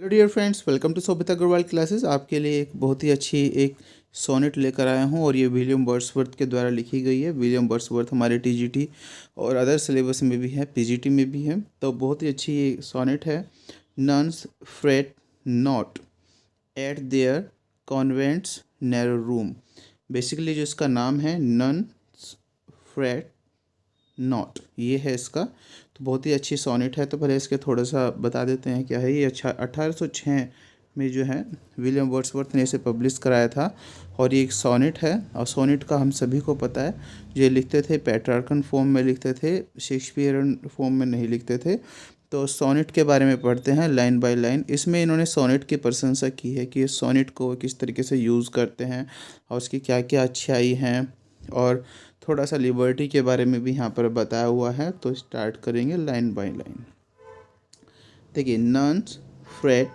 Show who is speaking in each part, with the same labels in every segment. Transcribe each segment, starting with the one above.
Speaker 1: Hello dear friends, welcome to Sobhita Agarwal classes. आपके लिए एक बहुत ही अच्छी एक सोनेट लेकर आया हूँ और ये विलियम वर्ड्सवर्थ के द्वारा लिखी गई है। विलियम वर्ड्सवर्थ हमारे टीजीटी और अदर सिलेबस में भी है, पीजीटी में भी है। तो बहुत ही अच्छी ये सोनेट है। Nuns freight not at their convent's narrow room. Basically जो इसका नाम है, नन्स फ्रेट नॉट, ये है इसका। तो बहुत ही अच्छी सोनेट है। तो पहले इसके थोड़ा सा बता देते हैं क्या है ये। 1806 में जो है विलियम वर्ड्सवर्थ ने इसे पब्लिश कराया था और ये एक सोनेट है। और सोनेट का हम सभी को पता है, ये लिखते थे पेट्रार्कन फॉर्म में लिखते थे, शेक्सपियरन फॉर्म में नहीं लिखते थे। तो सोनेट के बारे में पढ़ते हैं लाइन बाय लाइन। इसमें इन्होंने सोनेट की प्रशंसा की है कि ये सोनेट को किस तरीके से यूज़ करते हैं और उसकी क्या क्या अच्छाई हैं, और थोड़ा सा लिबर्टी के बारे में भी यहाँ पर बताया हुआ है। तो स्टार्ट करेंगे लाइन बाय लाइन। देखिए, nuns freight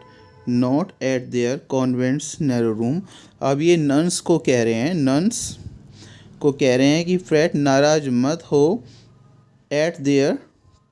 Speaker 1: not at their convent's narrow room. अब ये नन्स को कह रहे हैं, नन्स को कह रहे हैं कि फ्रेट, नाराज मत हो, at their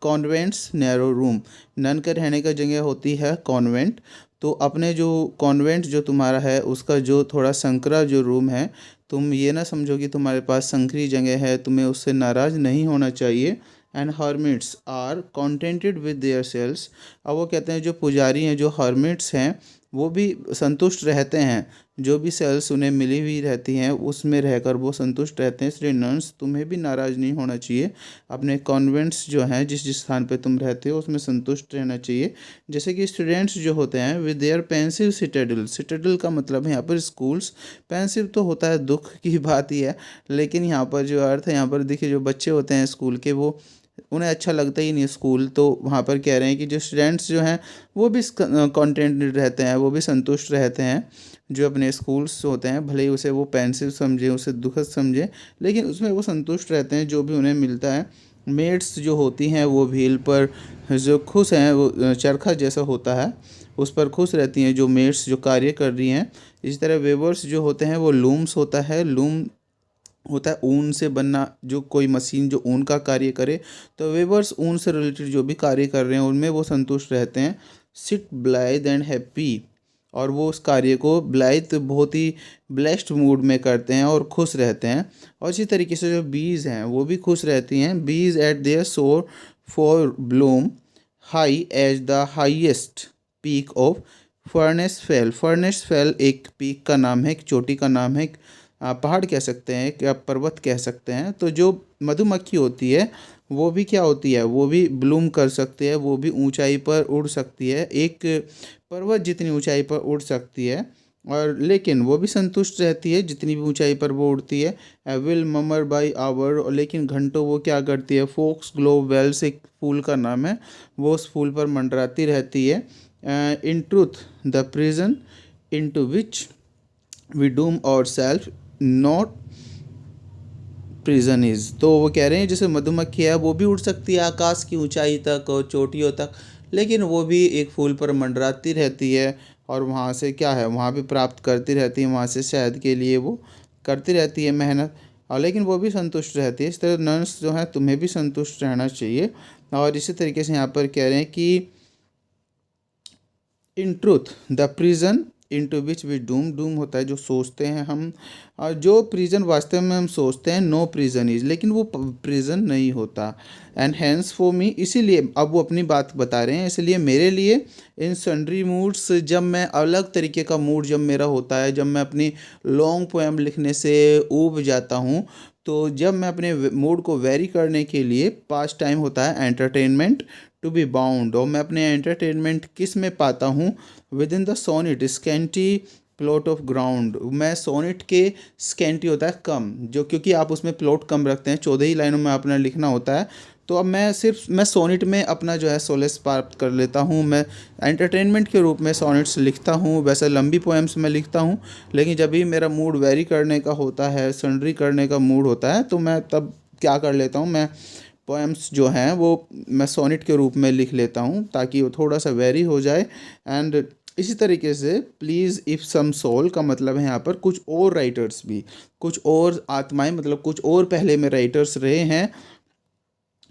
Speaker 1: convent's narrow room. Nun के रहने का जगह होती है कॉन्वेंट। तो अपने जो कॉन्वेंट जो तुम्हारा है उसका जो थोड़ा संकरा जो रूम है, तुम ये ना समझो कि तुम्हारे पास संकरी जगह है, तुम्हें उससे नाराज़ नहीं होना चाहिए। And hermits are contented with their selves. अब वो कहते हैं जो पुजारी हैं, जो हर्मिट्स हैं, वो भी संतुष्ट रहते हैं। जो भी सेल्स उन्हें मिली हुई रहती हैं उसमें रहकर वो संतुष्ट रहते हैं। इसलिए नन्स, तुम्हें भी नाराज़ नहीं होना चाहिए। अपने कॉन्वेंट्स जो हैं, जिस जिस स्थान पे तुम रहते हो उसमें संतुष्ट रहना चाहिए। जैसे कि स्टूडेंट्स जो होते हैं with their pensive citadel. Citadel का मतलब है यहाँ पर स्कूल्स। पेंसिव तो होता है दुख की बात ही है, लेकिन यहाँ पर जो अर्थ है, यहाँ पर देखिए जो बच्चे होते हैं स्कूल के, वो उन्हें अच्छा लगता ही नहीं स्कूल। तो वहाँ पर कह रहे हैं कि जो स्टूडेंट्स जो हैं वो भी कॉन्टेंटेड रहते हैं, वो भी संतुष्ट रहते हैं। जो अपने स्कूल्स होते हैं, भले ही उसे वो पेंसिव समझे, उसे दुखद समझे, लेकिन उसमें वो संतुष्ट रहते हैं जो भी उन्हें मिलता है। मेड्स जो होती हैं वो व्हील पर जो खुश हैं, वो चरखा जैसा होता है उस पर खुश रहती हैं जो मेड्स जो कार्य कर रही हैं। इसी तरह वेवर्स जो होते हैं वो लूम्स होता है। लूम होता है ऊन से बनना, जो कोई मशीन जो ऊन का कार्य करे। तो वेवर्स ऊन से रिलेटेड जो भी कार्य कर रहे हैं उनमें वो संतुष्ट रहते हैं। सिट ब्लाइथ एंड हैप्पी, और वो उस कार्य को ब्लाइथ बहुत ही ब्लेस्ड मूड में करते हैं और खुश रहते हैं। और इसी तरीके से जो बीज हैं वो भी खुश रहती हैं। Bees at their soar for bloom high as the highest peak of Furness fells. Furness fells एक पीक का नाम है, एक चोटी का नाम है, एक पहाड़ कह सकते हैं, क्या पर्वत कह सकते हैं। तो जो मधुमक्खी होती है वो भी क्या होती है, वो भी ब्लूम कर सकती है, वो भी ऊंचाई पर उड़ सकती है, एक पर्वत जितनी ऊंचाई पर उड़ सकती है। और लेकिन वो भी संतुष्ट रहती है जितनी भी ऊंचाई पर वो उड़ती है। विल ममर बाई आवर, लेकिन घंटों वो क्या करती है, फोक्स ग्लो वेल्स एक फूल का नाम है, वो उस फूल पर मंडराती रहती है। In truth the prison into which we doom our self not prison is. तो वो कह रहे हैं जैसे मधुमक्खी है वो भी उड़ सकती है आकाश की ऊंचाई तक और चोटियों तक, लेकिन वो भी एक फूल पर मंडराती रहती है और वहाँ से क्या है, वहाँ भी प्राप्त करती रहती है, वहाँ से शहद के लिए वो करती रहती है मेहनत, और लेकिन वो भी संतुष्ट रहती है। इस तरह नर्स जो है, तुम्हें भी संतुष्ट रहना चाहिए। और इसी तरीके से यहाँ पर कह रहे हैं कि in truth the prison into which we doom. Doom होता है जो सोचते हैं हम, और जो प्रिजन वास्तव में हम सोचते हैं, नो प्रिजन इज, लेकिन वो प्रिजन नहीं होता। एंड हैंस फॉर मी, इसीलिए अब वो अपनी बात बता रहे हैं, इसलिए मेरे लिए इन सन्ड्री मूड्स, जब मैं अलग तरीके का मूड जब मेरा होता है, जब मैं अपनी लॉन्ग पोएम लिखने से ऊब जाता हूँ, तो जब मैं अपने मूड को वेरी करने के लिए पास टाइम होता है एंटरटेनमेंट टू बी बाउंड, और मैं अपने एंटरटेनमेंट किस में पाता हूँ, within the sonnet scanty plot of ground. मैं सोनेट के स्कैंटी होता है कम, जो क्योंकि आप उसमें प्लॉट कम रखते हैं, 14 ही लाइनों में अपना लिखना होता है। तो अब मैं सोनेट में अपना जो है सोलेस प्राप्त कर लेता हूँ। मैं एंटरटेनमेंट के रूप में सोनेट्स लिखता हूँ। वैसे लंबी पोएम्स में लिखता हूँ, लेकिन जब भी मेरा मूड वेरी करने का होता है, सन्ड्री करने का मूड होता है, तो मैं तब क्या कर लेता हूँ, मैं पोएम्स जो हैं वो मैं सोनेट के रूप में लिख लेता हूँ ताकि वो थोड़ा सा वेरी हो जाए। एंड इसी तरीके से प्लीज़ इफ़ सम सोल का मतलब है यहाँ पर कुछ और राइटर्स भी, कुछ और आत्माएं, मतलब कुछ और पहले में राइटर्स रहे हैं,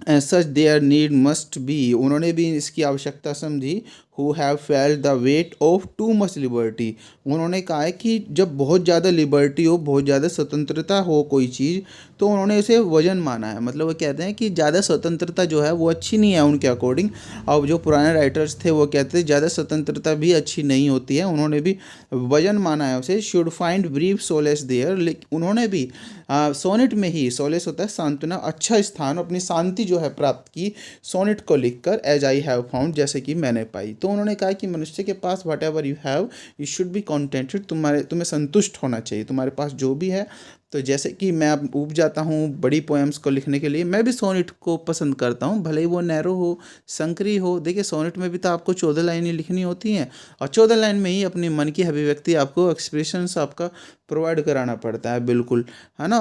Speaker 1: such there need must be, उन्होंने भी इसकी आवश्यकता समझी, who have felt the weight of too much liberty. उन्होंने कहा है कि जब बहुत ज़्यादा लिबर्टी हो, बहुत ज़्यादा स्वतंत्रता हो कोई चीज़, तो उन्होंने उसे वजन माना है। मतलब वो कहते हैं कि ज़्यादा स्वतंत्रता जो है वो अच्छी नहीं है उनके अकॉर्डिंग। और जो पुराने राइटर्स थे वो कहते हैं ज़्यादा स्वतंत्रता भी अच्छी नहीं होती है, उन्होंने भी वजन माना है उसे। Should find brief solace there, उन्होंने भी सोनेट में ही, सोलेस होता है सांत्वना, अच्छा स्थान, अपनी शांति जो है प्राप्त की सोनेट को लिखकर, एज आई हैव फाउंड, जैसे कि मैंने पाई। तो उन्होंने कहा कि मनुष्य के पास whatever you have you should be contented, तुम्हें संतुष्ट होना चाहिए, तुम्हारे पास जो भी है। तो जैसे कि मैं अब ऊब जाता हूँ बड़ी पोएम्स को लिखने के लिए, मैं भी सोनेट को पसंद करता हूँ, भले ही वो नैरो हो, संकरी हो। देखिए सोनेट में भी तो आपको 14 लाइनें लिखनी होती हैं, और 14 लाइन में ही अपनी मन की अभिव्यक्ति, आपको एक्सप्रेशंस आपका प्रोवाइड कराना पड़ता है, बिल्कुल, है ना।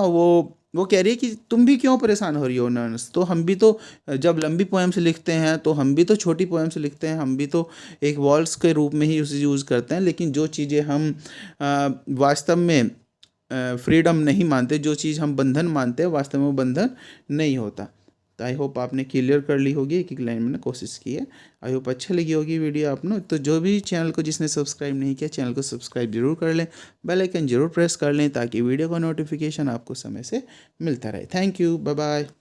Speaker 1: वो कह रही है कि तुम भी क्यों परेशान हो रही हो नर्स, तो हम भी तो जब लंबी पोएम्स लिखते हैं तो हम भी तो छोटी पोएम्स लिखते हैं, हम भी तो एक वॉल्स के रूप में ही उसे यूज़ करते हैं। लेकिन जो चीज़ें हम वास्तव में फ्रीडम नहीं मानते, जो चीज़ हम बंधन मानते हैं, वास्तव में वो बंधन नहीं होता। तो आई होप आपने क्लियर कर ली होगी, एक एक लाइन मैंने कोशिश की है। आई होप अच्छी लगी होगी वीडियो आपने। तो जो भी चैनल को जिसने सब्सक्राइब नहीं किया, चैनल को सब्सक्राइब जरूर कर लें, बेल आइकन जरूर प्रेस कर लें, ताकि वीडियो का नोटिफिकेशन आपको समय से मिलता रहे। Thank you, bye bye.